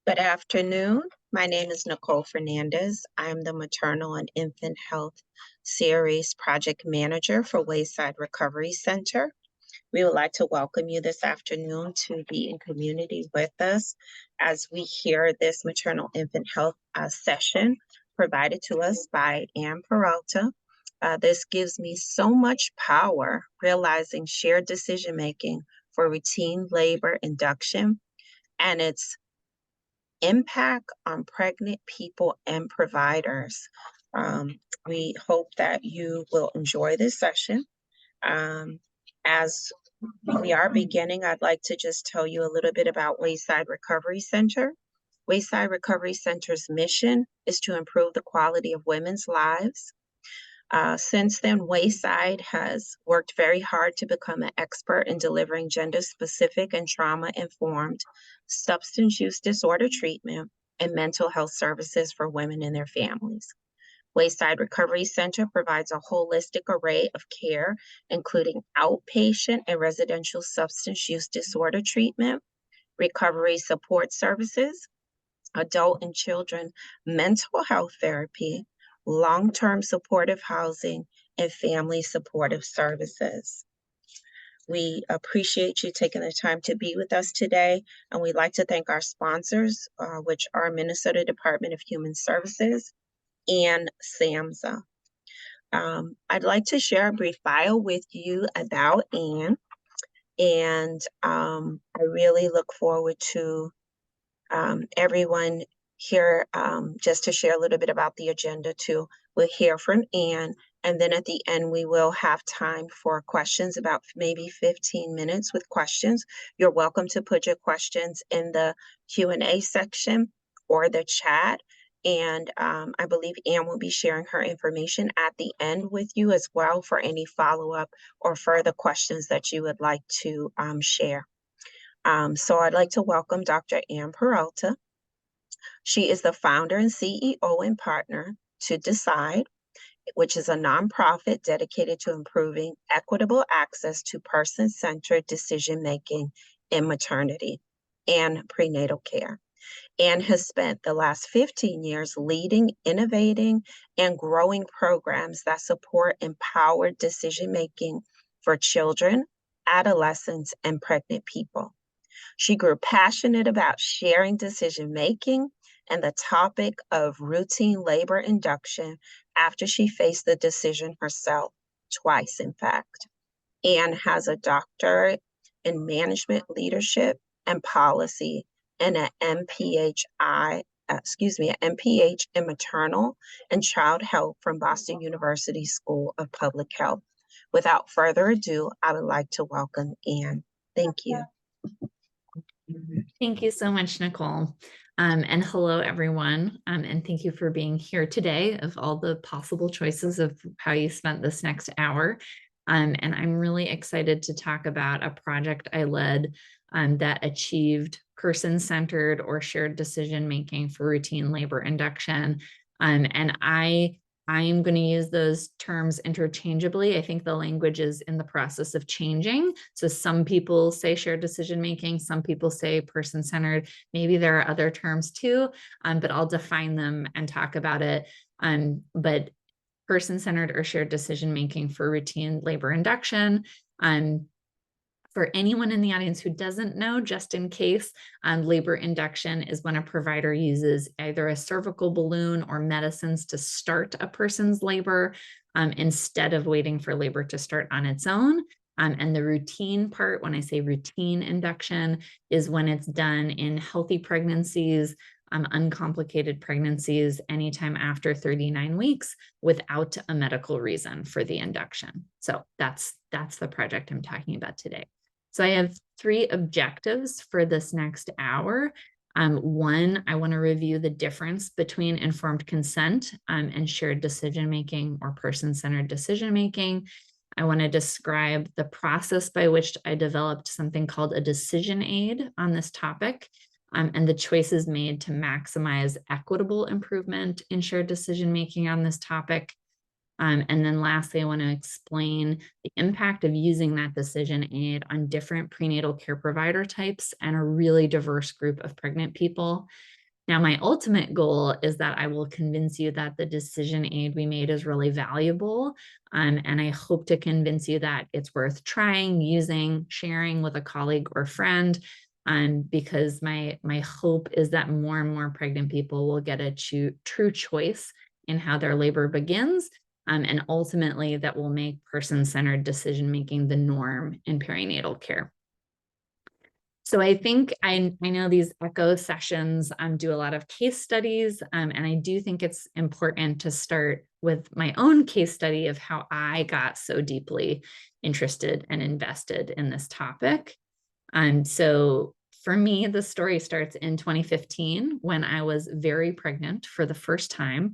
Good afternoon. My name is Nicole Fernandez. I am the Maternal and Infant Health Series Project Manager for Wayside Recovery Center. We would like to welcome you this afternoon to be in community with us as we hear this maternal infant health session provided to us by Peralta. This gives me so much power realizing shared decision making for routine labor induction and its impact on pregnant people and providers. We hope that you will enjoy this session. As we are beginning, I'd like to just tell you a little bit about Wayside Recovery Center. Wayside Recovery Center's mission is to improve the quality of women's lives. Since then, Wayside has worked very hard to become an expert in delivering gender-specific and trauma-informed substance use disorder treatment and mental health services for women and their families. Wayside Recovery Center provides a holistic array of care, including outpatient and residential substance use disorder treatment, recovery support services, adult and children mental health therapy, long-term supportive housing, and family supportive services. We appreciate you taking the time to be with us today, and we'd like to thank our sponsors, which are Minnesota Department of Human Services and SAMHSA. I'd like to share a brief bio with you about Ann, and I really look forward to everyone here just to share a little bit about the agenda too. We'll hear from Ann, and then at the end we will have time for questions, about maybe 15 minutes with questions. You're welcome to put your questions in the Q&A section or the chat. And I believe Ann will be sharing her information at the end with you as well for any follow-up or further questions that you would like to share. So I'd like to welcome Dr. Ann Peralta. She is the founder and CEO and partner to Decide, which is a nonprofit dedicated to improving equitable access to person-centered decision-making in maternity and prenatal care. Ann has spent the last 15 years leading, innovating, and growing programs that support empowered decision-making for children, adolescents, and pregnant people. She grew passionate about sharing decision-making and the topic of routine labor induction after she faced the decision herself, twice in fact. Ann has a doctorate in management leadership and policy and an MPH in maternal and child health from Boston University School of Public Health. Without further ado, I would like to welcome Ann. Thank you. Thank you so much, Nicole. And hello, everyone. And thank you for being here today of all the possible choices of how you spent this next hour. And I'm really excited to talk about a project I led that achieved person-centered or shared decision-making for routine labor induction. And I'm going to use those terms interchangeably. I think the language is in the process of changing. So some people say shared decision-making, some people say person-centered. Maybe there are other terms too, but I'll define them and talk about it. But person-centered or shared decision-making for routine labor induction. For anyone in the audience who doesn't know, just in case, labor induction is when a provider uses either a cervical balloon or medicines to start a person's labor instead of waiting for labor to start on its own. And the routine part, when I say routine induction, is when it's done in healthy pregnancies, uncomplicated pregnancies, anytime after 39 weeks without a medical reason for the induction. So that's the project I'm talking about today. So I have 3 objectives for this next hour. One, I want to review the difference between informed consent and shared decision-making or person-centered decision-making. I want to describe the process by which I developed something called a decision aid on this topic, and the choices made to maximize equitable improvement in shared decision-making on this topic. And then lastly, I want to explain the impact of using that decision aid on different prenatal care provider types and a really diverse group of pregnant people. Now, my ultimate goal is that I will convince you that the decision aid we made is really valuable. And I hope to convince you that it's worth trying, using, sharing with a colleague or friend. Because my hope is that more and more pregnant people will get a true choice in how their labor begins. And ultimately that will make person-centered decision-making the norm in perinatal care. So I think I know these echo sessions do a lot of case studies, and I do think it's important to start with my own case study of how I got so deeply interested and invested in this topic. So for me, the story starts in 2015 when I was very pregnant for the first time.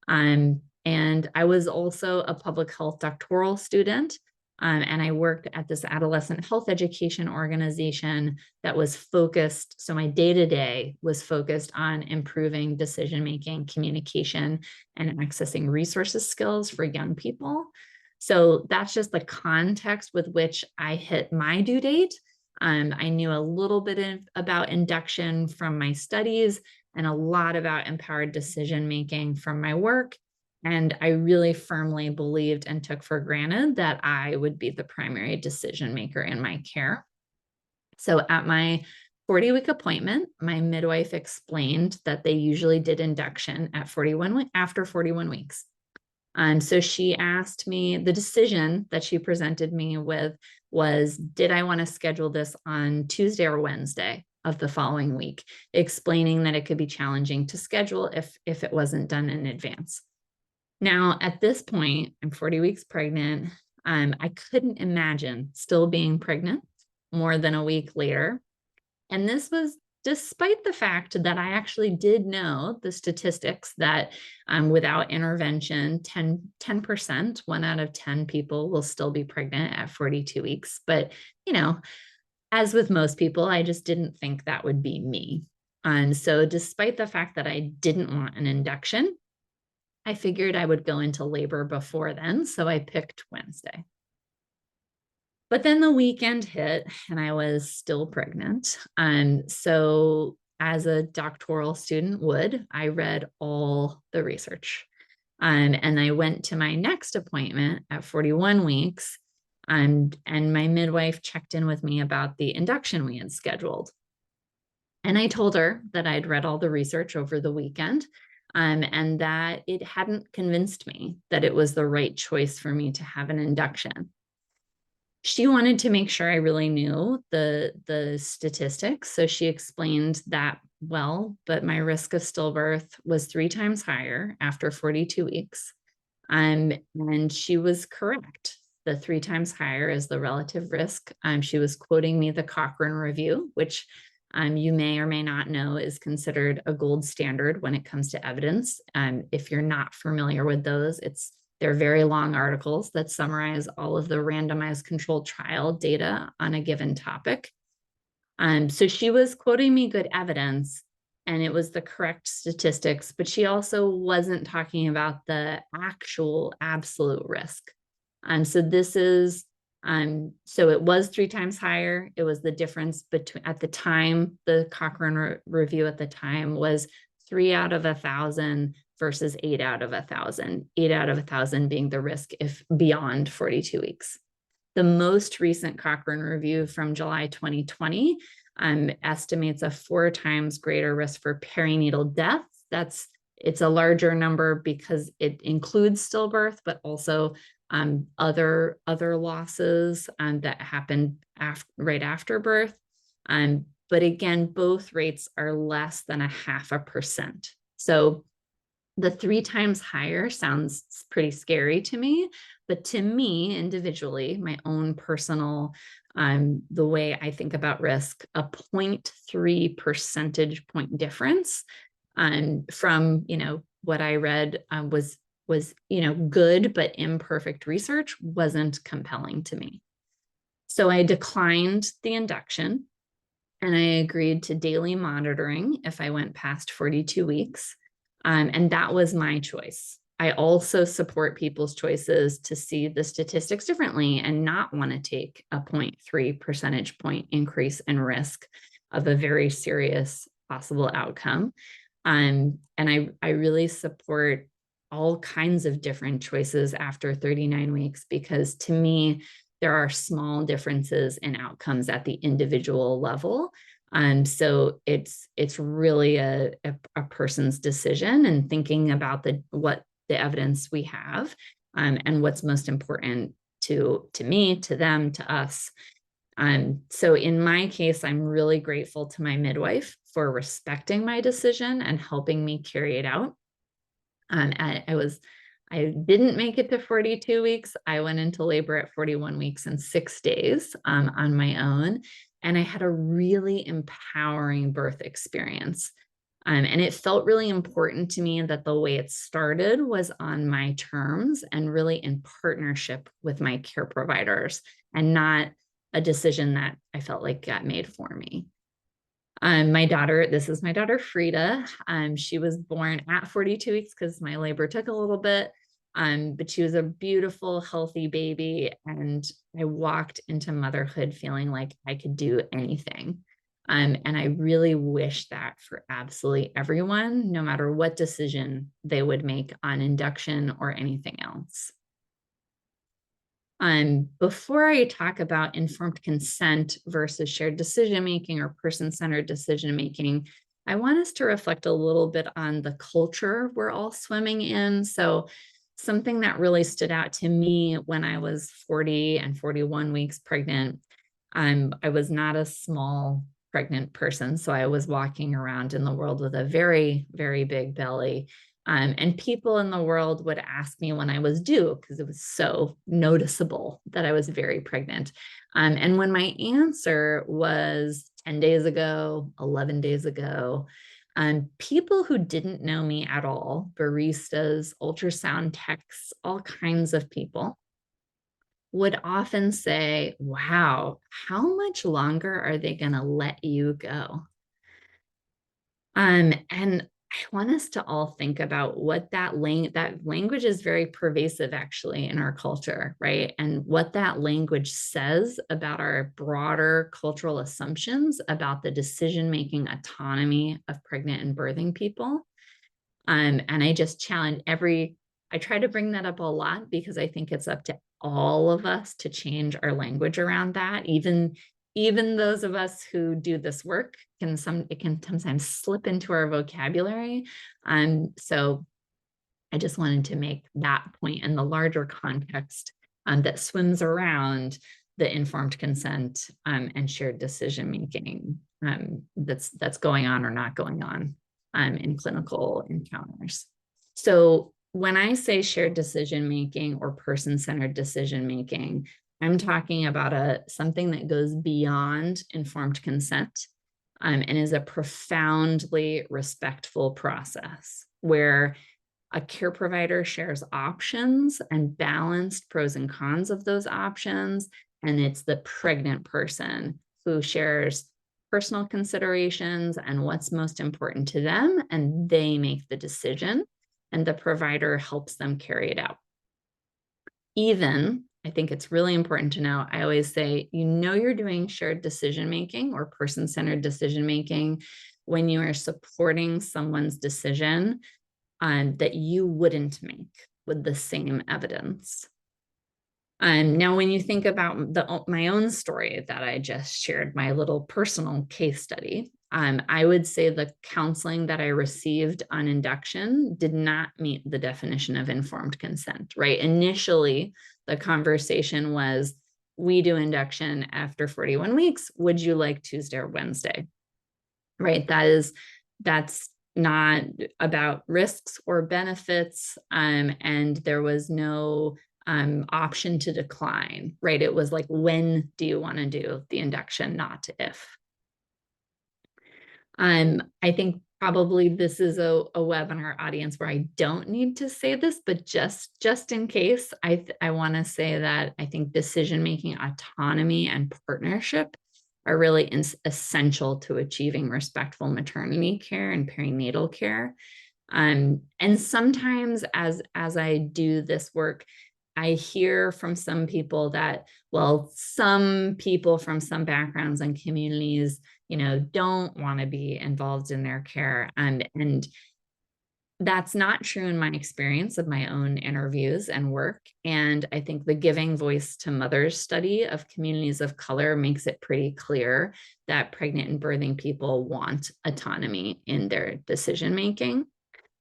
And I was also a public health doctoral student. And I worked at this adolescent health education organization that was focused. So my day-to-day was focused on improving decision-making, communication, and accessing resources skills for young people. So that's just the context with which I hit my due date. I knew a little bit about induction from my studies and a lot about empowered decision-making from my work. And I really firmly believed and took for granted that I would be the primary decision maker in my care. So at my 40-week appointment, my midwife explained that they usually did induction at after 41 weeks. So she asked me, the decision that she presented me with was, did I want to schedule this on Tuesday or Wednesday of the following week, explaining that it could be challenging to schedule if it wasn't done in advance. Now, at this point, I'm 40 weeks pregnant. I couldn't imagine still being pregnant more than a week later. And this was despite the fact that I actually did know the statistics that without intervention, 10%, 1 out of 10 people will still be pregnant at 42 weeks. But, as with most people, I just didn't think that would be me. And so despite the fact that I didn't want an induction, I figured I would go into labor before then, so I picked Wednesday. But then the weekend hit and I was still pregnant. So as a doctoral student would, I read all the research. And I went to my next appointment at 41 weeks, and my midwife checked in with me about the induction we had scheduled. And I told her that I'd read all the research over the weekend, and that it hadn't convinced me that it was the right choice for me to have an induction. She wanted to make sure I really knew the statistics. So she explained that, well, but my risk of stillbirth was 3 times higher after 42 weeks. And she was correct. The 3 times higher is the relative risk. She was quoting me the Cochrane review, which you may or may not know is considered a gold standard when it comes to evidence. If you're not familiar with those, they're very long articles that summarize all of the randomized controlled trial data on a given topic. So she was quoting me good evidence, and it was the correct statistics, but she also wasn't talking about the actual absolute risk. So this is, so it was 3 times higher. It was the difference between, at the time, the Cochrane review at the time was 3 out of 1,000 versus 8 out of 1,000, 8 out of 1,000 being the risk if beyond 42 weeks. The most recent Cochrane review from July 2020 estimates a 4 times greater risk for perinatal death. It's a larger number because it includes stillbirth, but also other losses that happen right after birth. But again, both rates are less than 0.5%. So the 3 times higher sounds pretty scary to me, but to me individually, my own personal, the way I think about risk, a 0.3 percentage point difference from, what I read was good, but imperfect research wasn't compelling to me. So I declined the induction, and I agreed to daily monitoring if I went past 42 weeks. And that was my choice. I also support people's choices to see the statistics differently and not want to take a 0.3 percentage point increase in risk of a very serious possible outcome. And I really support all kinds of different choices after 39 weeks, because to me, there are small differences in outcomes at the individual level. So it's really a person's decision, and thinking about what the evidence we have, and what's most important to me, to them, to us. So in my case, I'm really grateful to my midwife for respecting my decision and helping me carry it out. I didn't make it to 42 weeks. I went into labor at 41 weeks and 6 days on my own. And I had a really empowering birth experience. And it felt really important to me that the way it started was on my terms and really in partnership with my care providers, and not a decision that I felt like got made for me. This is my daughter, Frida. She was born at 42 weeks because my labor took a little bit. But she was a beautiful, healthy baby. And I walked into motherhood feeling like I could do anything. And I really wish that for absolutely everyone, no matter what decision they would make on induction or anything else. Before I talk about informed consent versus shared decision-making or person-centered decision-making, I want us to reflect a little bit on the culture we're all swimming in. So something that really stood out to me when I was 40 and 41 weeks pregnant, I was not a small pregnant person. So I was walking around in the world with a very, very big belly. And people in the world would ask me when I was due, because it was so noticeable that I was very pregnant. And when my answer was 10 days ago, 11 days ago, people who didn't know me at all, baristas, ultrasound techs, all kinds of people, would often say, wow, how much longer are they going to let you go? And I want us to all think about what that language is very pervasive actually in our culture, right? And what that language says about our broader cultural assumptions about the decision-making autonomy of pregnant and birthing people. And I just challenge I try to bring that up a lot because I think it's up to all of us to change our language around that. Even those of us who do this work it can sometimes slip into our vocabulary. So I just wanted to make that point in the larger context that swims around the informed consent and shared decision making that's going on or not going on in clinical encounters. So when I say shared decision making or person-centered decision making, I'm talking about something that goes beyond informed consent and is a profoundly respectful process where a care provider shares options and balanced pros and cons of those options. And it's the pregnant person who shares personal considerations and what's most important to them, and they make the decision, and the provider helps them carry it out. I think it's really important to know, I always say, you're doing shared decision-making or person-centered decision-making when you are supporting someone's decision that you wouldn't make with the same evidence. Now, when you think about my own story that I just shared, my little personal case study, I would say the counseling that I received on induction did not meet the definition of informed consent, right? Initially, the conversation was, we do induction after 41 weeks. Would you like Tuesday or Wednesday? Right? That's not about risks or benefits. And there was no option to decline, right? It was like, when do you want to do the induction, not if. I think probably this is a webinar audience where I don't need to say this, but just in case, I want to say that I think decision-making autonomy and partnership are really essential to achieving respectful maternity care and perinatal care. And sometimes as I do this work, I hear from some people that, well, some people from some backgrounds and communities, don't want to be involved in their care. And that's not true in my experience of my own interviews and work. And I think the Giving Voice to Mothers study of communities of color makes it pretty clear that pregnant and birthing people want autonomy in their decision making.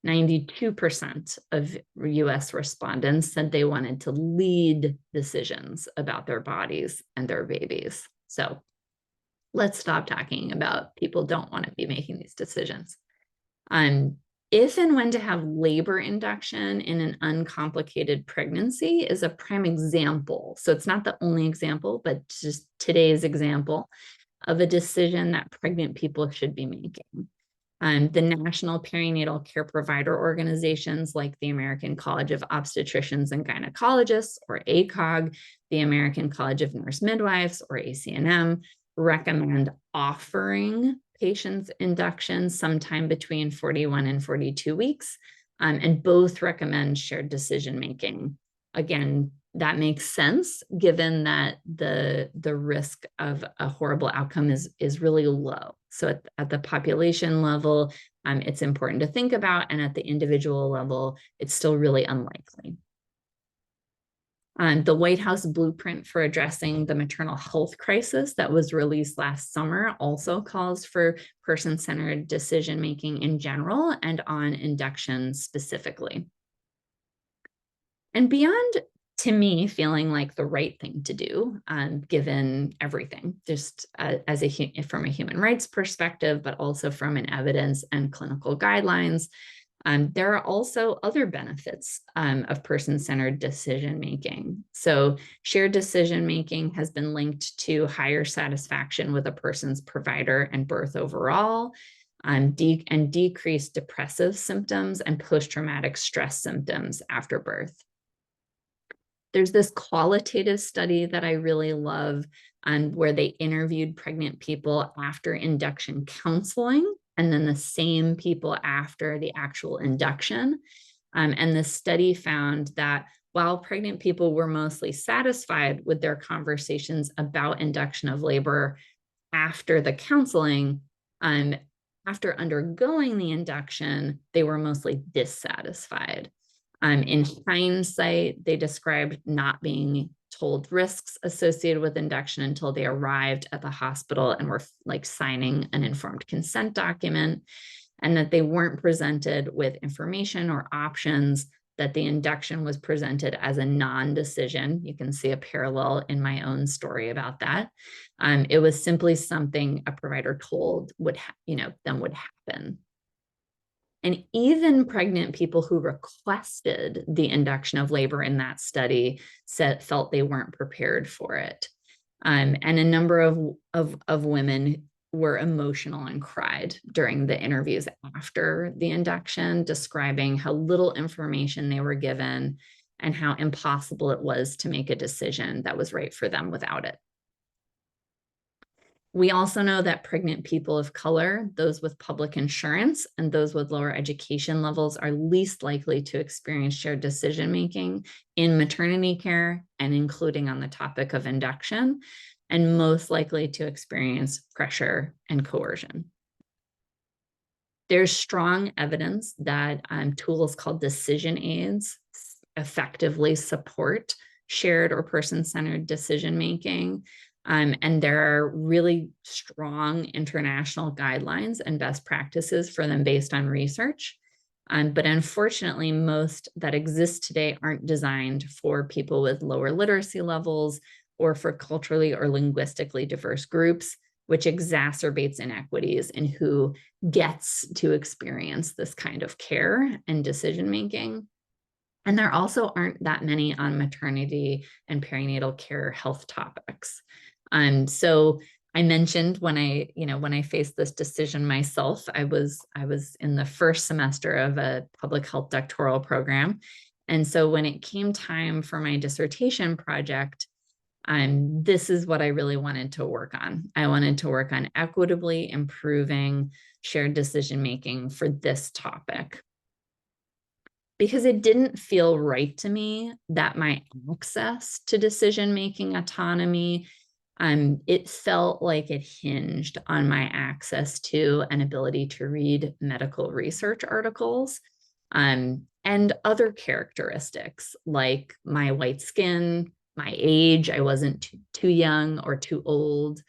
92% of US respondents said they wanted to lead decisions about their bodies and their babies. So let's stop talking about people don't want to be making these decisions. If and when to have labor induction in an uncomplicated pregnancy is a prime example. So it's not the only example, but just today's example of a decision that pregnant people should be making. The national perinatal care provider organizations like the American College of Obstetricians and Gynecologists, or ACOG, the American College of Nurse Midwives, or ACNM, recommend offering patients induction sometime between 41 and 42 weeks, and both recommend shared decision making. Again, that makes sense given that the risk of a horrible outcome is really low. So at the population level, it's important to think about, and at the individual level, it's still really unlikely. The White House blueprint for addressing the maternal health crisis that was released last summer also calls for person-centered decision-making in general and on induction specifically. And beyond, to me, feeling like the right thing to do, given everything, just from a human rights perspective, but also from an evidence and clinical guidelines, there are also other benefits of person-centered decision-making. So shared decision-making has been linked to higher satisfaction with a person's provider and birth overall, and decreased depressive symptoms and post-traumatic stress symptoms after birth. There's this qualitative study that I really love, where they interviewed pregnant people after induction counseling, and then the same people after the actual induction. And the study found that while pregnant people were mostly satisfied with their conversations about induction of labor after the counseling, after undergoing the induction, they were mostly dissatisfied. In hindsight, they described not being told risks associated with induction until they arrived at the hospital and were like signing an informed consent document, and that they weren't presented with information or options, that the induction was presented as a non-decision. You can see a parallel in my own story about that. It was simply something a provider told would happen. And even pregnant people who requested the induction of labor in that study felt they weren't prepared for it. And a number of women were emotional and cried during the interviews after the induction, describing how little information they were given and how impossible it was to make a decision that was right for them without it. We also know that pregnant people of color, those with public insurance, and those with lower education levels are least likely to experience shared decision-making in maternity care, and including on the topic of induction, and most likely to experience pressure and coercion. There's strong evidence that tools called decision aids effectively support shared or person-centered decision-making. And there are really strong international guidelines and best practices for them based on research. But unfortunately, most that exist today aren't designed for people with lower literacy levels or for culturally or linguistically diverse groups, which exacerbates inequities in who gets to experience this kind of care and decision-making. And there also aren't that many on maternity and perinatal care health topics. So I mentioned when I faced this decision myself, I was in the first semester of a public health doctoral program. And so when it came time for my dissertation project, this is what I really wanted to work on. I wanted to work on equitably improving shared decision-making for this topic. because it didn't feel right to me that my access to decision-making autonomy, it felt like it hinged on my access to an ability to read medical research articles, and other characteristics like my white skin, my age. I wasn't too young or too old.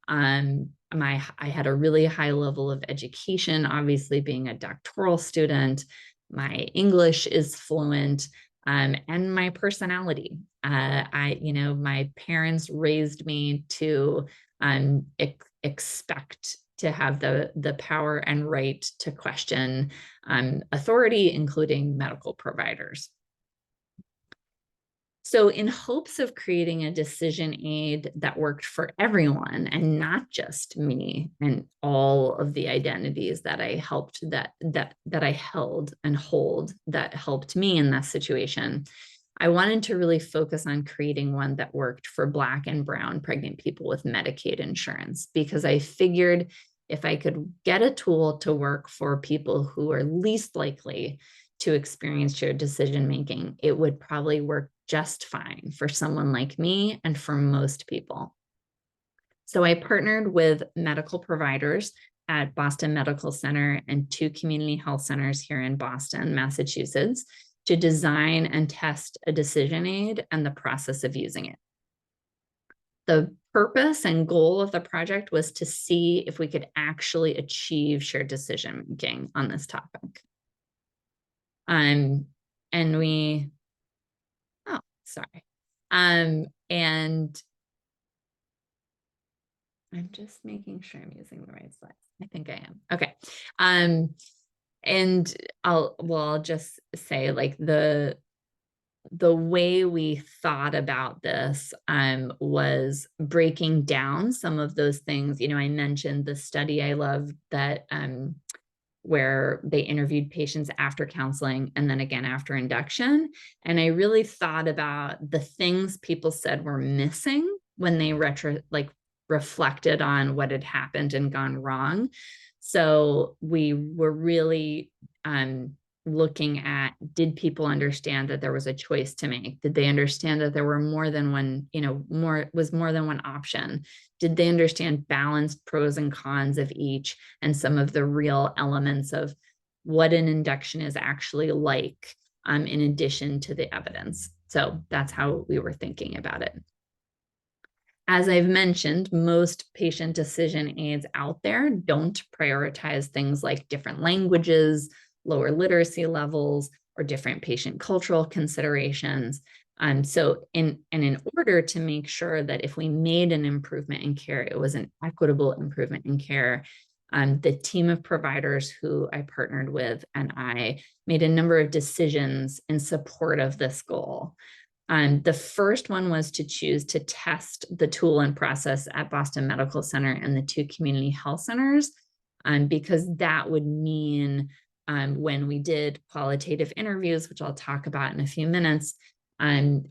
I had a really high level of education, obviously being a doctoral student. My English is fluent, and my personality. My parents raised me to expect to have the power and right to question authority, including medical providers. So in hopes of creating a decision aid that worked for everyone and not just me and all of the identities that I helped that I held and hold that helped me in that situation, I wanted to really focus on creating one that worked for Black and Brown pregnant people with Medicaid insurance, because I figured if I could get a tool to work for people who are least likely to experience shared decision making, it would probably work just fine for someone like me and for most people. So I partnered with medical providers at Boston Medical Center and 2 community health centers here in Boston, Massachusetts, to design and test a decision aid and the process of using it. The purpose and goal of the project was to see if we could actually achieve shared decision making on this topic. And we, oh, sorry. And I'm just making sure I'm using the right slides. I think I am. Okay. And I'll just say, like, the way we thought about this was breaking down some of those things. I mentioned the study I love that where they interviewed patients after counseling and then again after induction. And I really thought about the things people said were missing when they reflected on what had happened and gone wrong. So we were really looking at, did people understand that there was a choice to make? Did they understand that there were more than one, more than one option? Did they understand balanced pros and cons of each and some of the real elements of what an induction is actually like, in addition to the evidence? So that's how we were thinking about it. As I've mentioned, most patient decision aids out there don't prioritize things like different languages, lower literacy levels, or different patient cultural considerations. So in order to make sure that if we made an improvement in care, it was an equitable improvement in care, the team of providers who I partnered with and I made a number of decisions in support of this goal. The first one was to choose to test the tool and process at Boston Medical Center and the 2 community health centers, because that would mean when we did qualitative interviews, which I'll talk about in a few minutes,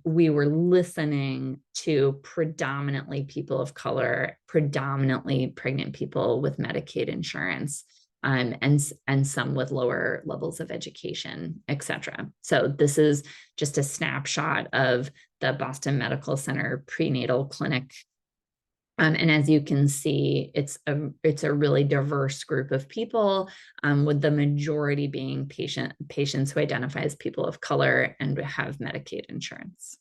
we were listening to predominantly people of color, predominantly pregnant people with Medicaid insurance, and some with lower levels of education, et cetera. So this is just a snapshot of the Boston Medical Center prenatal clinic. And as you can see, it's a really diverse group of people, with the majority being patients who identify as people of color and have Medicaid insurance.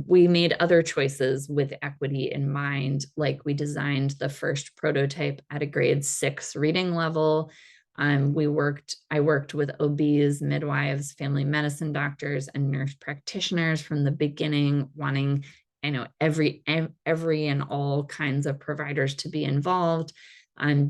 We made other choices with equity in mind, like we designed the first prototype at a grade 6 reading level. I worked with OBs, midwives, family medicine doctors, and nurse practitioners from the beginning, wanting every and all kinds of providers to be involved.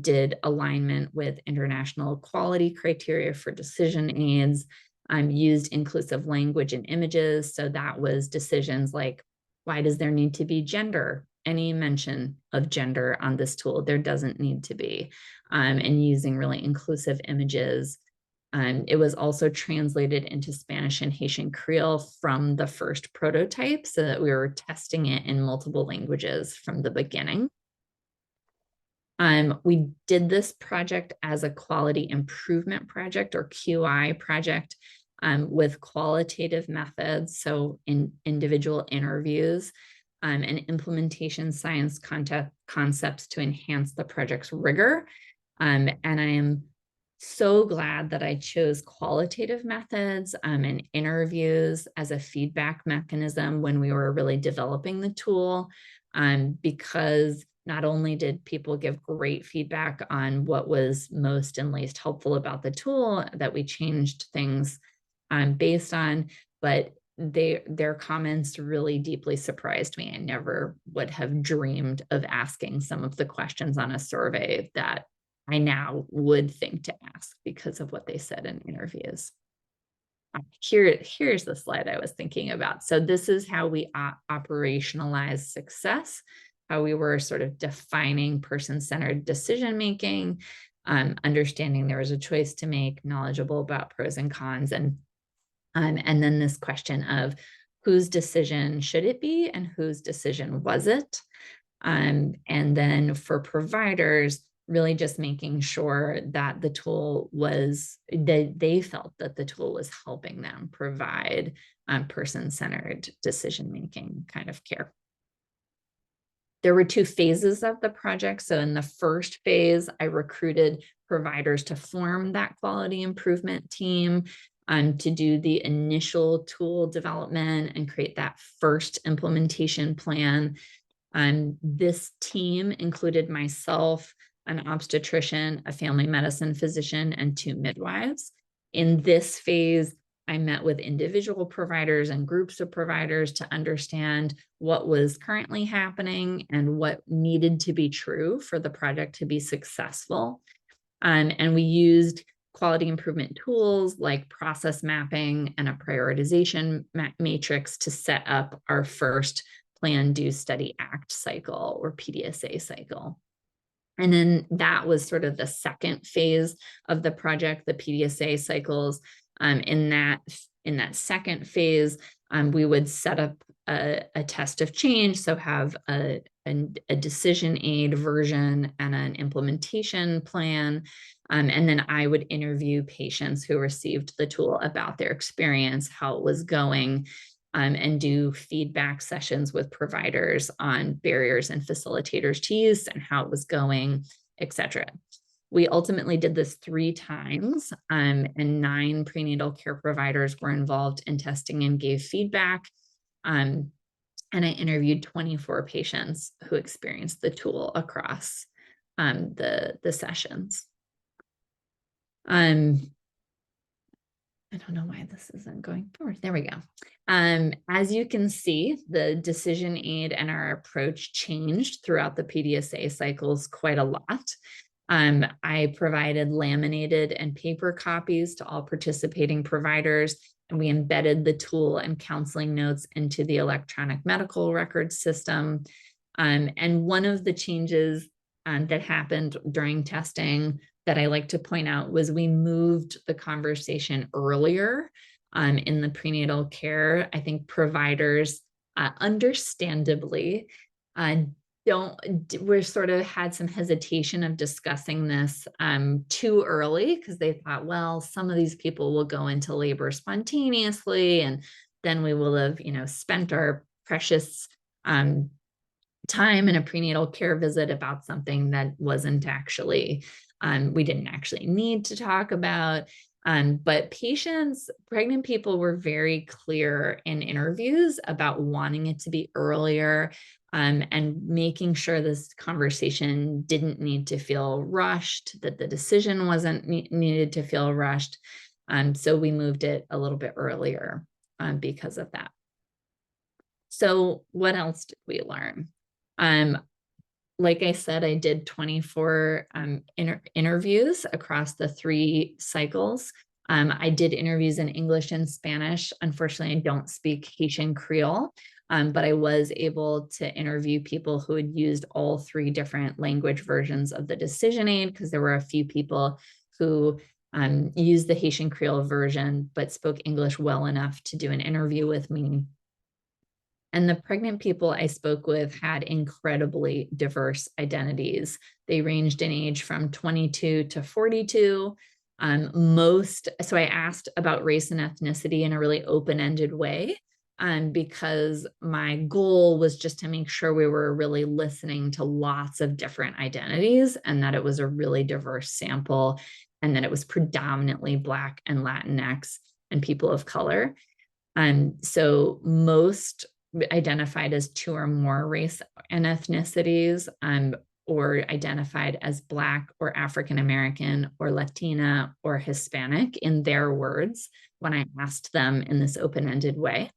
Did alignment with international quality criteria for decision aids. Used inclusive language and images. So that was decisions like, why does there need to be gender? Any mention of gender on this tool? There doesn't need to be. And using really inclusive images. It was also translated into Spanish and Haitian Creole from the first prototype, so that we were testing it in multiple languages from the beginning. We did this project as a quality improvement project or QI project with qualitative methods, so in individual interviews and implementation science concepts to enhance the project's rigor. And I am so glad that I chose qualitative methods and interviews as a feedback mechanism when we were really developing the tool, because not only did people give great feedback on what was most and least helpful about the tool that we changed things based on, but their comments really deeply surprised me. I never would have dreamed of asking some of the questions on a survey that I now would think to ask because of what they said in interviews. Here's the slide I was thinking about. So this is how we operationalize success, how we were sort of defining person-centered decision-making, understanding there was a choice to make, knowledgeable about pros and cons, and then this question of whose decision should it be and whose decision was it? And then for providers, really just making sure that the tool was, that they felt that the tool was helping them provide person-centered decision-making kind of care. There were 2 phases of the project. So in the first phase, I recruited providers to form that quality improvement team to do the initial tool development and create that first implementation plan. This team included myself, an obstetrician, a family medicine physician, and 2 midwives. In this phase, I met with individual providers and groups of providers to understand what was currently happening and what needed to be true for the project to be successful. And we used quality improvement tools like process mapping and a prioritization matrix to set up our first plan, do, study, act cycle or PDSA cycle. And then that was sort of the second phase of the project, the PDSA cycles. In that second phase, we would set up a test of change, so have a decision aid version and an implementation plan. And then I would interview patients who received the tool about their experience, how it was going, and do feedback sessions with providers on barriers and facilitators to use and how it was going, et cetera. We ultimately did this 3 times, and 9 prenatal care providers were involved in testing and gave feedback. And I interviewed 24 patients who experienced the tool across the sessions. I don't know why this isn't going forward. There we go. As you can see, the decision aid and our approach changed throughout the PDSA cycles quite a lot. I provided laminated and paper copies to all participating providers, and we embedded the tool and counseling notes into the electronic medical record system. And one of the changes that happened during testing that I like to point out was we moved the conversation earlier in the prenatal care. I think providers understandably we're sort of had some hesitation of discussing this too early because they thought, well, some of these people will go into labor spontaneously and then we will have, spent our precious time in a prenatal care visit about something that wasn't actually, we didn't actually need to talk about. But pregnant people were very clear in interviews about wanting it to be earlier and making sure this conversation didn't need to feel rushed, that the decision wasn't needed to feel rushed. So we moved it a little bit earlier because of that. So what else did we learn? Like I said, I did 24 interviews across the 3 cycles. I did interviews in English and Spanish. Unfortunately, I don't speak Haitian Creole, but I was able to interview people who had used all 3 different language versions of the decision aid, because there were a few people who used the Haitian Creole version, but spoke English well enough to do an interview with me. And the pregnant people I spoke with had incredibly diverse identities. They ranged in age from 22 to 42. So I asked about race and ethnicity in a really open-ended way, because my goal was just to make sure we were really listening to lots of different identities and that it was a really diverse sample and that it was predominantly Black and Latinx and people of color. So most identified as 2 or more race and ethnicities, or identified as Black or African American or Latina or Hispanic in their words when I asked them in this open-ended way.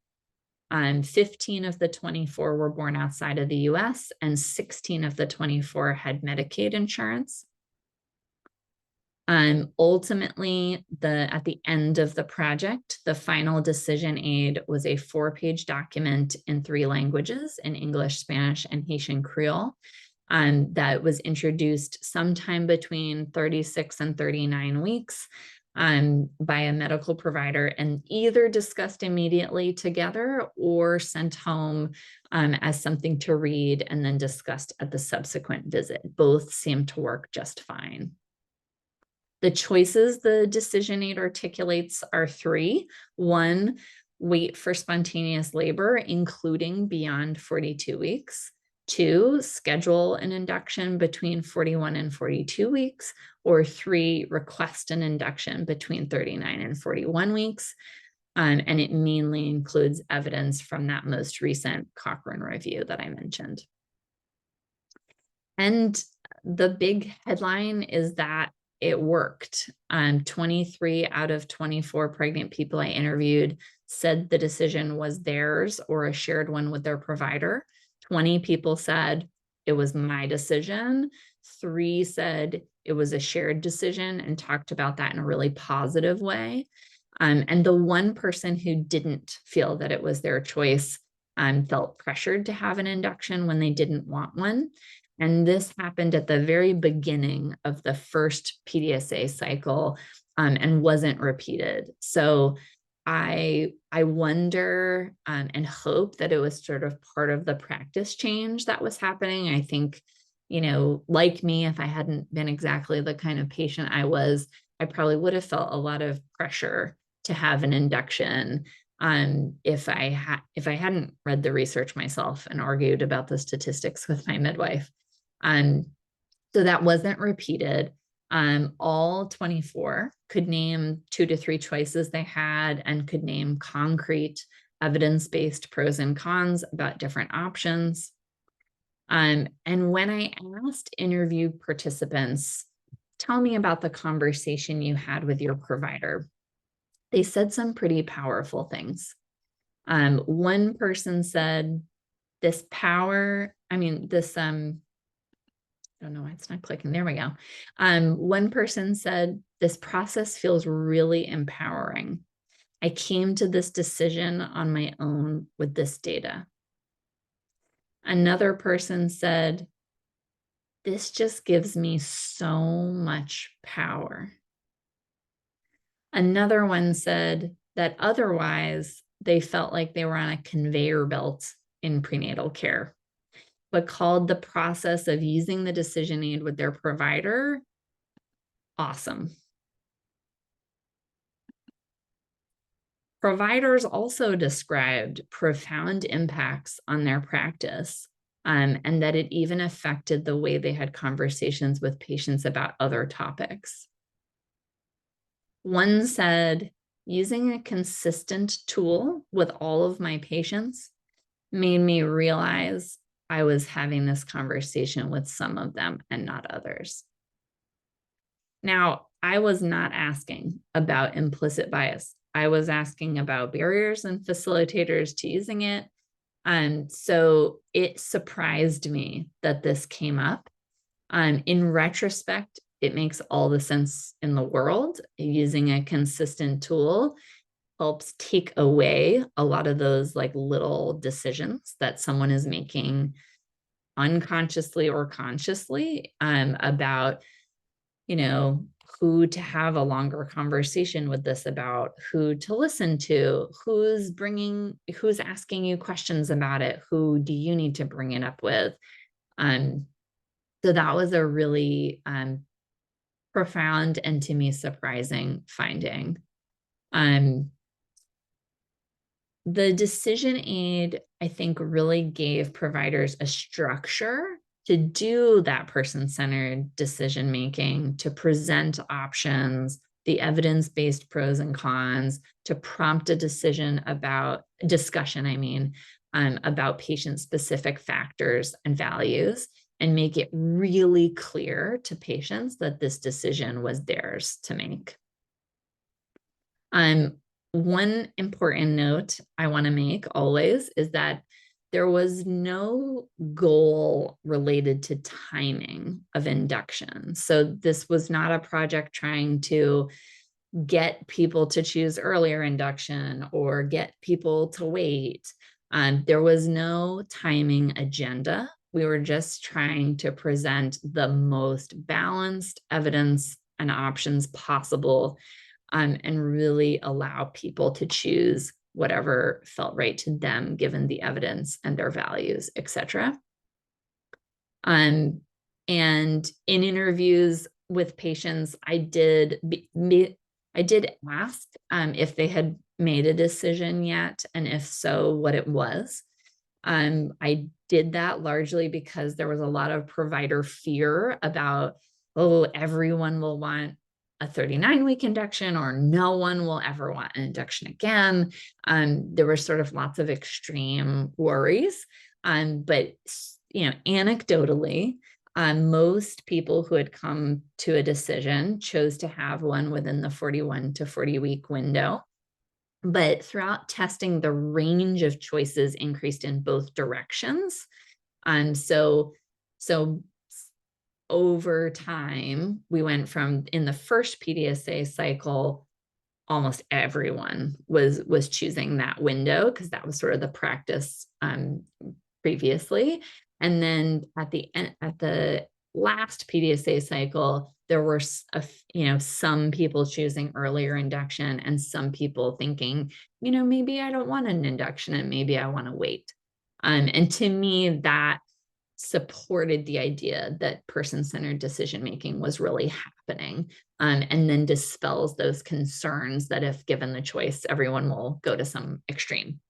15 of the 24 were born outside of the US, and 16 of the 24 had Medicaid insurance. Ultimately, at the end of the project, the final decision aid was a 4-page document in 3 languages, in English, Spanish, and Haitian Creole, that was introduced sometime between 36 and 39 weeks by a medical provider, and either discussed immediately together or sent home as something to read and then discussed at the subsequent visit. Both seemed to work just fine. The choices the decision aid articulates are 3. 1, wait for spontaneous labor, including beyond 42 weeks. 2, schedule an induction between 41 and 42 weeks. Or 3, request an induction between 39 and 41 weeks. And it mainly includes evidence from that most recent Cochrane review that I mentioned. And the big headline is that it worked. 23 out of 24 pregnant people I interviewed said the decision was theirs or a shared one with their provider. 20 people said it was my decision. 3 said it was a shared decision and talked about that in a really positive way. And the one person who didn't feel that it was their choice felt pressured to have an induction when they didn't want one. And this happened at the very beginning of the first PDSA cycle, and wasn't repeated. So I wonder and hope that it was sort of part of the practice change that was happening. I think, like me, if I hadn't been exactly the kind of patient I was, I probably would have felt a lot of pressure to have an induction if I hadn't read the research myself and argued about the statistics with my midwife. So that wasn't repeated. All 24 could name 2 to 3 choices they had and could name concrete evidence-based pros and cons about different options. And when I asked interview participants, tell me about the conversation you had with your provider, they said some pretty powerful things. One person said, this power, I don't know why it's not clicking. There we go. One person said, this process feels really empowering. I came to this decision on my own with this data. Another person said, this just gives me so much power. Another one said that otherwise they felt like they were on a conveyor belt in prenatal care, but called the process of using the decision aid with their provider awesome. Providers also described profound impacts on their practice, and that it even affected the way they had conversations with patients about other topics. One said, using a consistent tool with all of my patients made me realize I was having this conversation with some of them and not others. Now, I was not asking about implicit bias. I was asking about barriers and facilitators to using it. And so it surprised me that this came up. In retrospect, it makes all the sense in the world. Using a consistent tool helps take away a lot of those like little decisions that someone is making unconsciously or consciously about, who to have a longer conversation with this about, who to listen to, who's asking you questions about it, who do you need to bring it up with. So that was a really profound and to me surprising finding. The decision aid, I think, really gave providers a structure to do that person-centered decision making, to present options, the evidence-based pros and cons, to prompt a discussion, about patient-specific factors and values, and make it really clear to patients that this decision was theirs to make. One important note I want to make always is that there was no goal related to timing of induction. So this was not a project trying to get people to choose earlier induction or get people to wait. There was no timing agenda. We were just trying to present the most balanced evidence and options possible, and really allow people to choose whatever felt right to them, given the evidence and their values, etc. And in interviews with patients, I did ask if they had made a decision yet, and if so, what it was. I did that largely because there was a lot of provider fear about, oh, everyone will want a 39-week induction, or no one will ever want an induction again. There were sort of lots of extreme worries, but anecdotally, most people who had come to a decision chose to have one within the 41 to 40-week window. But throughout testing, the range of choices increased in both directions. So over time, we went from, in the first PDSA cycle, almost everyone was choosing that window because that was sort of the practice previously. And then at the last PDSA cycle, there were some people choosing earlier induction and some people thinking, maybe I don't want an induction and maybe I want to wait. And to me, that supported the idea that person-centered decision-making was really happening, and then dispels those concerns that if given the choice, everyone will go to some extreme.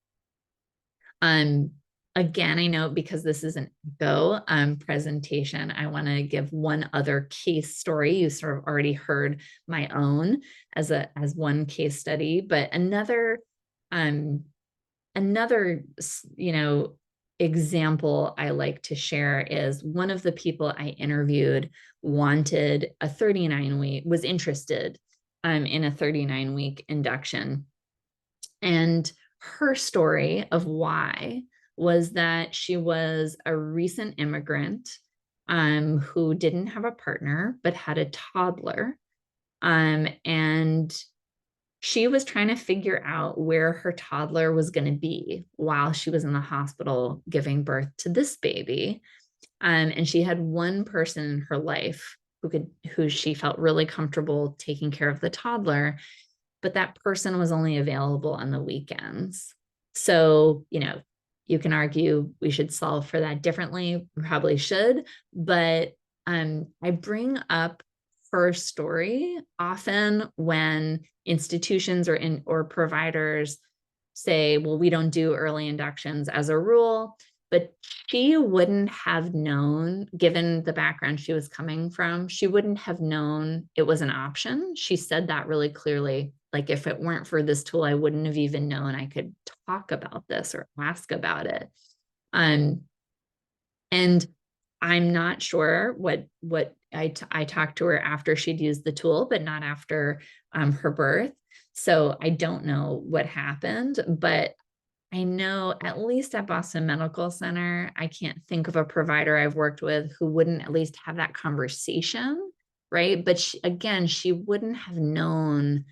Again, I know because this is an echo presentation, I want to give one other case story. You sort of already heard my own as one case study, but another example I like to share is one of the people I interviewed wanted a 39-week, was interested in a 39-week induction. And her story of why was that she was a recent immigrant who didn't have a partner but had a toddler. And she was trying to figure out where her toddler was going to be while she was in the hospital giving birth to this baby. And she had one person in her life who she felt really comfortable taking care of the toddler, but that person was only available on the weekends. So, you can argue we should solve for that differently. We probably should, but I bring up her story often when institutions or providers say, well, we don't do early inductions as a rule, but she wouldn't have known, given the background she was coming from, she wouldn't have known it was an option. She said that really clearly. Like, if it weren't for this tool, I wouldn't have even known I could talk about this or ask about it. And I'm not sure what I talked to her after she'd used the tool, but not after her birth. So I don't know what happened, but I know at least at Boston Medical Center, I can't think of a provider I've worked with who wouldn't at least have that conversation, right? But she wouldn't have known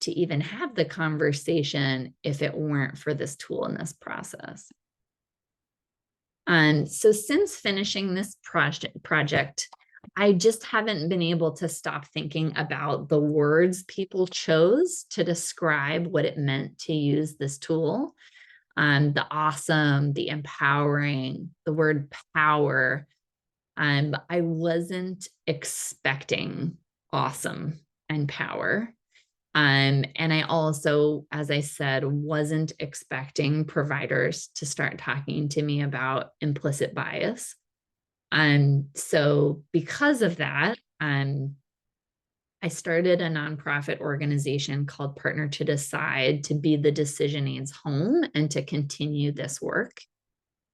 to even have the conversation if it weren't for this tool in this process. So since finishing this project, I just haven't been able to stop thinking about the words people chose to describe what it meant to use this tool. The awesome, the empowering, the word power. I wasn't expecting awesome and power. And I also, as I said, wasn't expecting providers to start talking to me about implicit bias. So because of that, I started a nonprofit organization called Partner to Decide to be the decision aids home and to continue this work.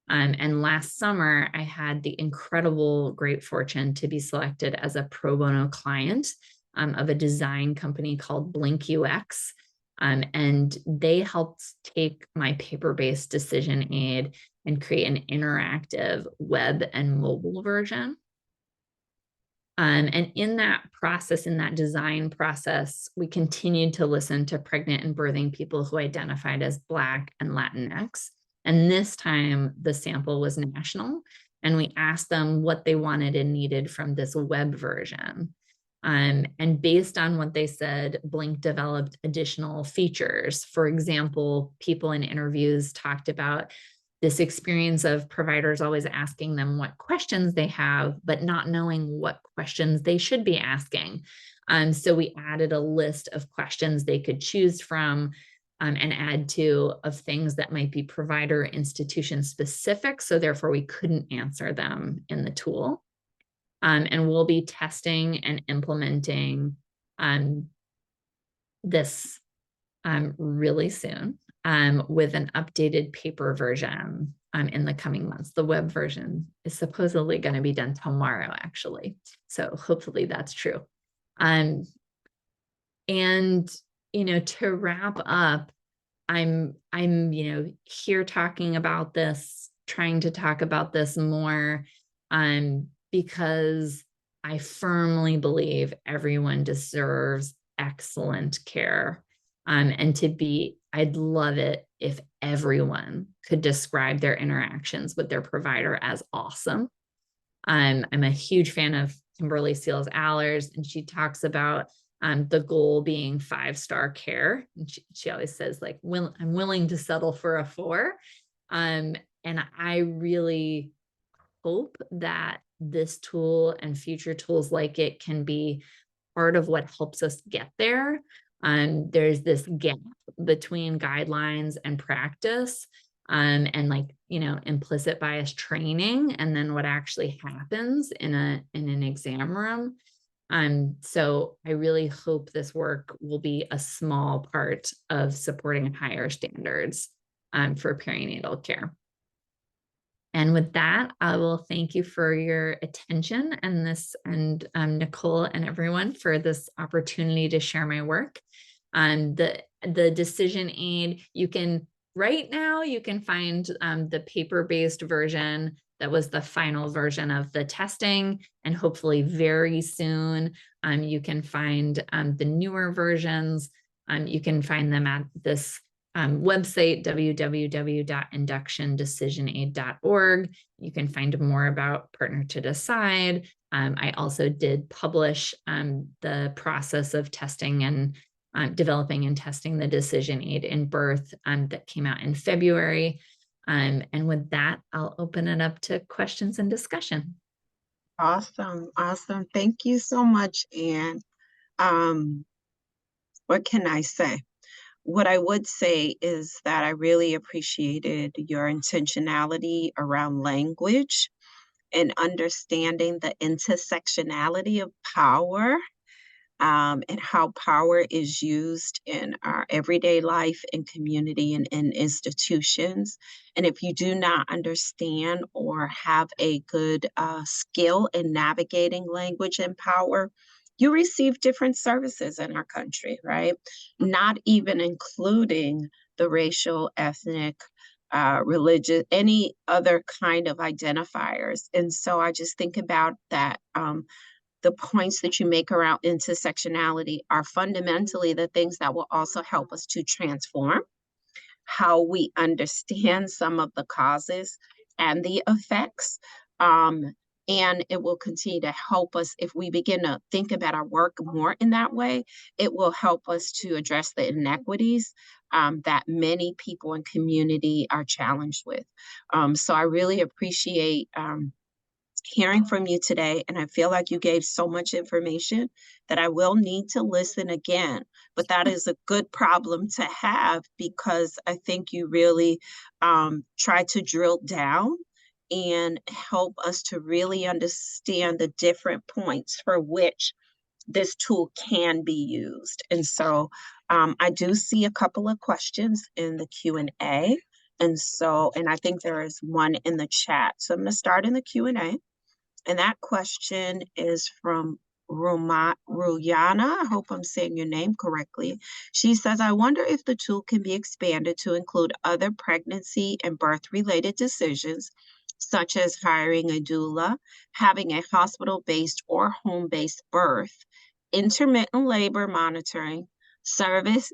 And last summer, I had the incredible, great fortune to be selected as a pro bono client of a design company called Blink UX. And they helped take my paper-based decision aid and create an interactive web and mobile version. And in that process, in that design process, we continued to listen to pregnant and birthing people who identified as Black and Latinx. And this time the sample was national, and we asked them what they wanted and needed from this web version. And based on what they said, Blink developed additional features. For example, people in interviews talked about this experience of providers always asking them what questions they have, but not knowing what questions they should be asking. So we added a list of questions they could choose from and add to of things that might be provider institution specific. So therefore we couldn't answer them in the tool. And we'll be testing and implementing this really soon with an updated paper version in the coming months. The web version is supposedly going to be done tomorrow, actually. So hopefully that's true. And to wrap up, I'm here talking about this, trying to talk about this more because I firmly believe everyone deserves excellent care. I'd love it if everyone could describe their interactions with their provider as awesome. I'm a huge fan of Kimberly Seals Allers, and she talks about the goal being 5-star care. And she always says, like, I'm willing to settle for a 4. And I really hope that this tool and future tools like it can be part of what helps us get there. There's this gap between guidelines and practice, and implicit bias training, and then what actually happens in an exam room. So I really hope this work will be a small part of supporting higher standards for perinatal care. And with that, I will thank you for your attention and Nicole and everyone for this opportunity to share my work. The decision aid, right now you can find the paper-based version that was the final version of the testing, and hopefully very soon you can find the newer versions. You can find them at this website, www.inductiondecisionaid.org. You can find more about Partner to Decide. I also did publish the process of testing and developing and testing the decision aid in birth that came out in February. And with that, I'll open it up to questions and discussion. Awesome. Awesome. Thank you so much, Anne. What can I say? What I would say is that I really appreciated your intentionality around language and understanding the intersectionality of power, and how power is used in our everyday life and community and in institutions. And if you do not understand or have a good skill in navigating language and power, you receive different services in our country, right? Not even including the racial, ethnic, religious, any other kind of identifiers. And so I just think about that. The points that you make around intersectionality are fundamentally the things that will also help us to transform how we understand some of the causes and the effects. And it will continue to help us if we begin to think about our work more in that way. It will help us to address the inequities that many people in community are challenged with. So I really appreciate hearing from you today, and I feel like you gave so much information that I will need to listen again. But that is a good problem to have because I think you really try to drill down and help us to really understand the different points for which this tool can be used. And so I do see a couple of questions in the Q&A. And I think there is one in the chat. So I'm going to start in the Q&A. And that question is from Ruyana. I hope I'm saying your name correctly. She says, I wonder if the tool can be expanded to include other pregnancy and birth related decisions, such as hiring a doula, having a hospital based or home based birth, intermittent labor monitoring, cervix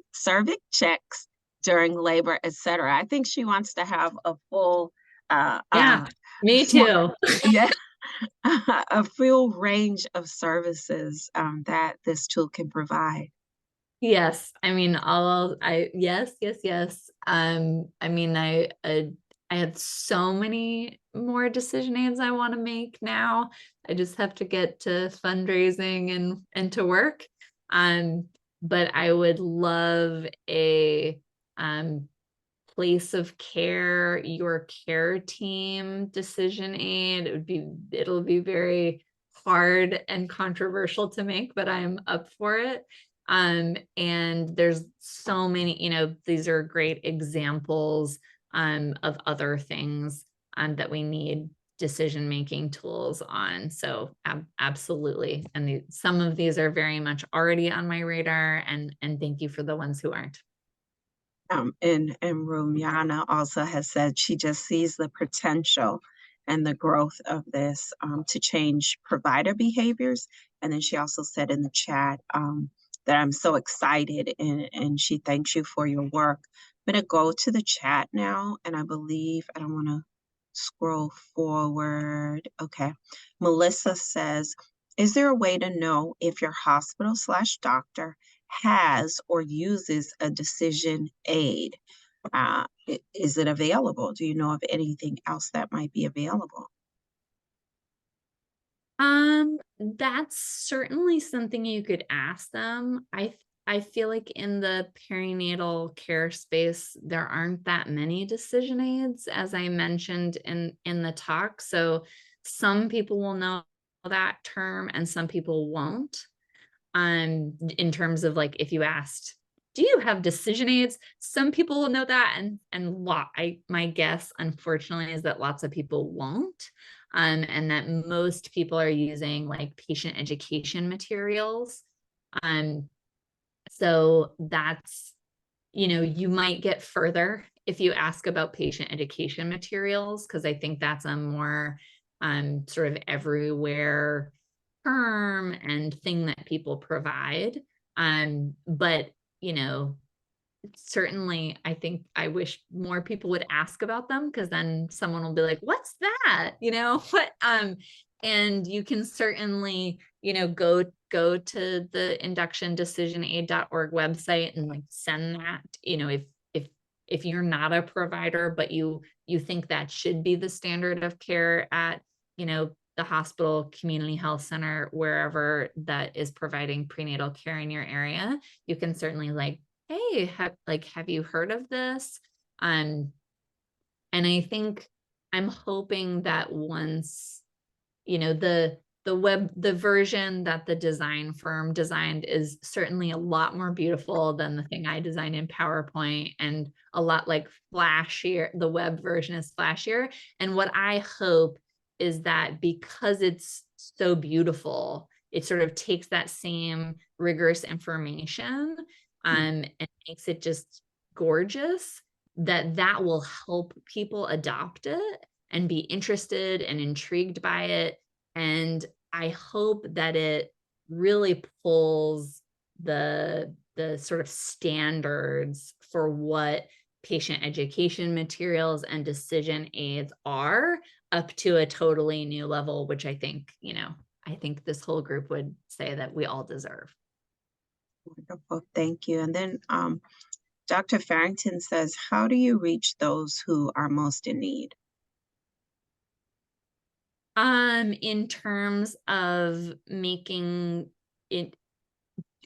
checks during labor, etc. I think she wants to have a full Yeah, me too. yeah, a full range of services that this tool can provide. Yes, I mean, yes, yes, yes. I mean, I have so many more decision aids I want to make now. I just have to get to fundraising and to work. Um, but I would love a place of care, your care team decision aid. It'll be very hard and controversial to make, but I'm up for it. And there's so many, these are great examples of other things that we need decision-making tools on. So absolutely. And some of these are very much already on my radar, and thank you for the ones who aren't. And Rumiana also has said she just sees the potential and the growth of this to change provider behaviors. And then she also said in the chat that I'm so excited and she thanks you for your work. I'm going to go to the chat now, and I believe I don't want to scroll forward. Okay. Melissa says, is there a way to know if your hospital slash doctor has or uses a decision aid? Is it available? Do you know of anything else that might be available? That's certainly something you could ask them. I feel like in the perinatal care space, there aren't that many decision aids, as I mentioned in the talk. So some people will know that term and some people won't. In terms of like if you asked, do you have decision aids? Some people will know that, and my guess, unfortunately, is that lots of people won't. And that most people are using like patient education materials. Um, so that's, you might get further if you ask about patient education materials, because I think that's a more sort of everywhere term and thing that people provide. But certainly I think I wish more people would ask about them, because then someone will be like, what's that? What and you can certainly, go to the inductiondecisionaid.org website and like send that, if you're not a provider, but you think that should be the standard of care at, the hospital, community health center, wherever that is providing prenatal care in your area, you can certainly like, hey, have you heard of this? And I think I'm hoping that once, the version that the design firm designed is certainly a lot more beautiful than the thing I designed in PowerPoint, and a lot like flashier. The web version is flashier. And what I hope is that because it's so beautiful, it sort of takes that same rigorous information and makes it just gorgeous, that will help people adopt it and be interested and intrigued by it. And I hope that it really pulls the sort of standards for what patient education materials and decision aids are up to a totally new level, which I think, I think this whole group would say that we all deserve. Wonderful, thank you. And then Dr. Farrington says, how do you reach those who are most in need? In terms of making it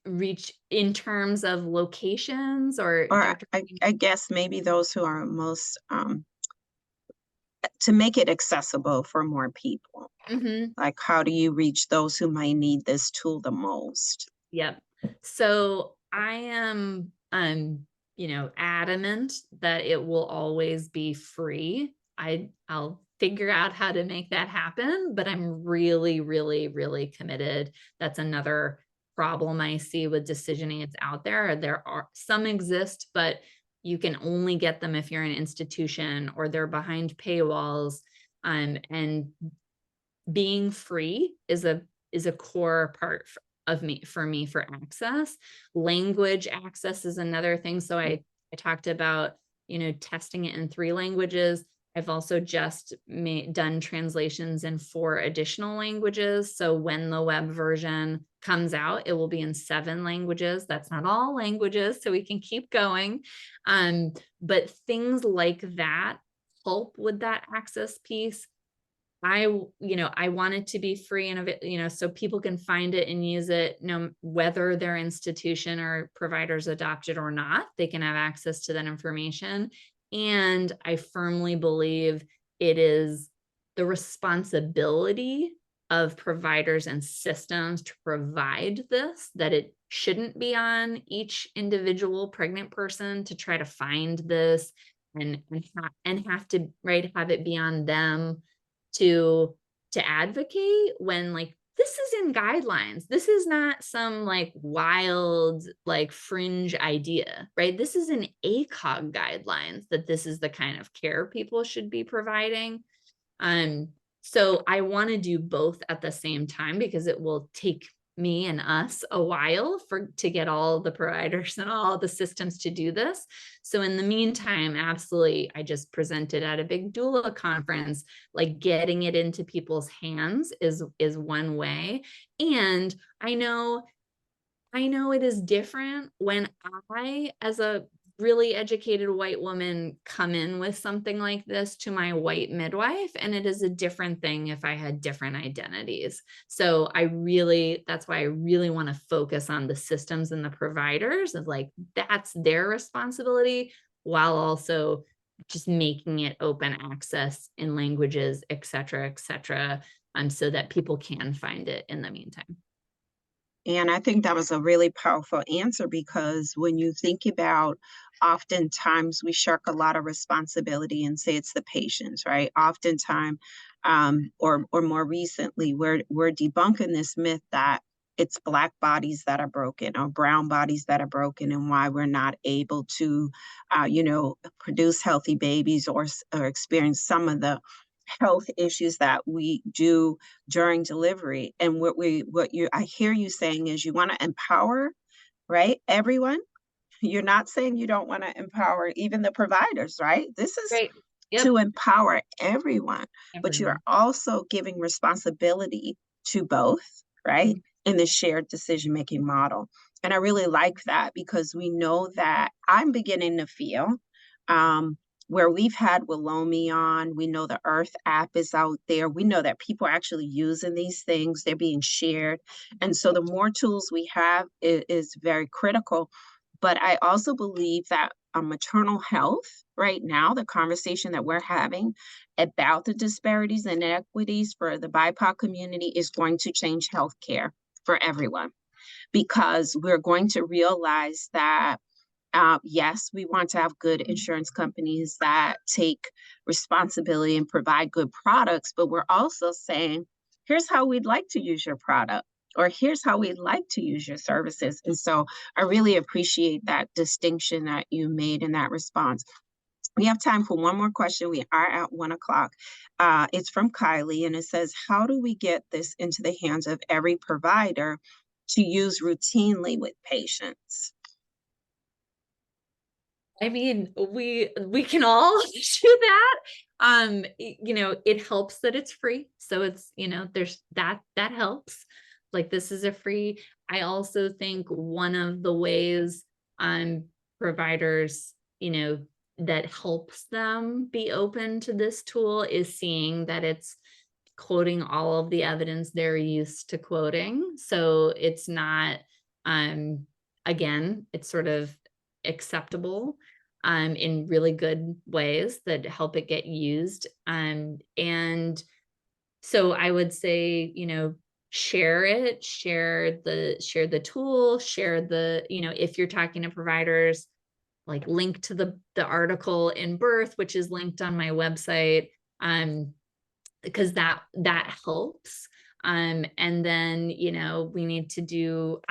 reach, in terms of locations, or Or Dr. I guess maybe those who are most, to make it accessible for more people. Mhm. Like, how do you reach those who might need this tool the most? Yep. So I am, adamant that it will always be free. I'll figure out how to make that happen, but I'm really, really, really committed. That's another problem I see with decision aids out there. There are some exist, but you can only get them if you're an institution or they're behind paywalls. And being free is a core part of me for access. Language access is another thing. So I talked about, testing it in 3 languages. I've also just done translations in 4 additional languages. So when the web version comes out, it will be in 7 languages. That's not all languages, so we can keep going. But things like that help with that access piece. I want it to be free and so people can find it and use it, whether their institution or providers adopt it or not, they can have access to that information. And I firmly believe it is the responsibility of providers and systems to provide this, that it shouldn't be on each individual pregnant person to try to find this and have to, right, have it be on them to advocate when, like, this is in guidelines. This is not some like wild, like fringe idea, right? This is in ACOG guidelines that this is the kind of care people should be providing. So I want to do both at the same time because it will take me and us a while to get all the providers and all the systems to do this. So in the meantime, absolutely, I just presented at a big doula conference, like getting it into people's hands is one way. And I know it is different when I, as a really educated white woman, come in with something like this to my white midwife, and it is a different thing if I had different identities. So that's why I really want to focus on the systems and the providers of, like, that's their responsibility, while also just making it open access in languages, et cetera, so that people can find it in the meantime. And I think that was a really powerful answer because when you think about oftentimes we shirk a lot of responsibility and say it's the patients, right? Oftentimes, or more recently, we're debunking this myth that it's Black bodies that are broken or brown bodies that are broken, and why we're not able to, produce healthy babies or experience some of the health issues that we do during delivery. And I hear you saying is you want to empower, right? Everyone. You're not saying you don't want to empower even the providers, right? This is Right. Yep. to empower everyone, but you're Everyone. also giving responsibility to both, right? Mhm. In the shared decision making model. And I really like that because we know that I'm beginning to feel um, where we've had Willomi on, we know the Earth app is out there. We know that people are actually using these things, they're being shared. And so the more tools we have is very critical. But I also believe that maternal health right now, the conversation that we're having about the disparities and inequities for the BIPOC community is going to change healthcare for everyone because we're going to realize that yes, we want to have good insurance companies that take responsibility and provide good products, but we're also saying, here's how we'd like to use your product, or here's how we'd like to use your services. And so I really appreciate that distinction that you made in that response. We have time for one more question. We are at 1 o'clock. It's from Kylie, and it says, how do we get this into the hands of every provider to use routinely with patients? I mean, we can all do that. You know, it helps that it's free. So it's, you know, there's that helps. Like this is a free. I also think one of the ways providers, you know, that helps them be open to this tool is seeing that it's quoting all of the evidence they're used to quoting. So it's not, um, again, it's sort of acceptable in really good ways that help it get used. And so I would say, you know, share it, share the tool, share the, you know, if you're talking to providers, like link to the article in Birth, which is linked on my website. Because that helps. And then, you know, we need to do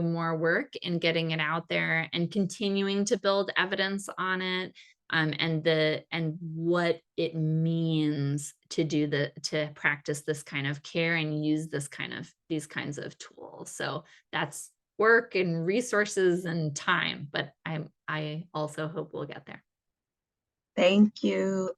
more work in getting it out there and continuing to build evidence on it. And what it means to practice this kind of care and use these kinds of tools. So that's work and resources and time, but I also hope we'll get there. Thank you,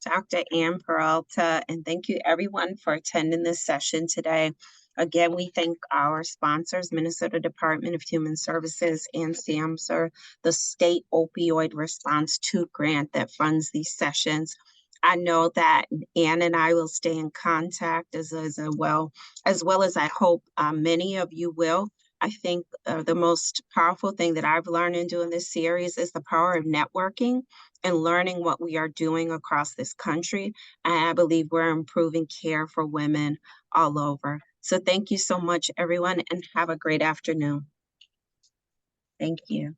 Dr. Ann Peralta, and thank you everyone for attending this session today. Again, we thank our sponsors, Minnesota Department of Human Services and SAMHSA, the State Opioid Response 2 grant that funds these sessions. I know that Ann and I will stay in contact as well as I hope many of you will. I think the most powerful thing that I've learned in doing this series is the power of networking and learning what we are doing across this country. And I believe we're improving care for women all over. So thank you so much, everyone, and have a great afternoon. Thank you.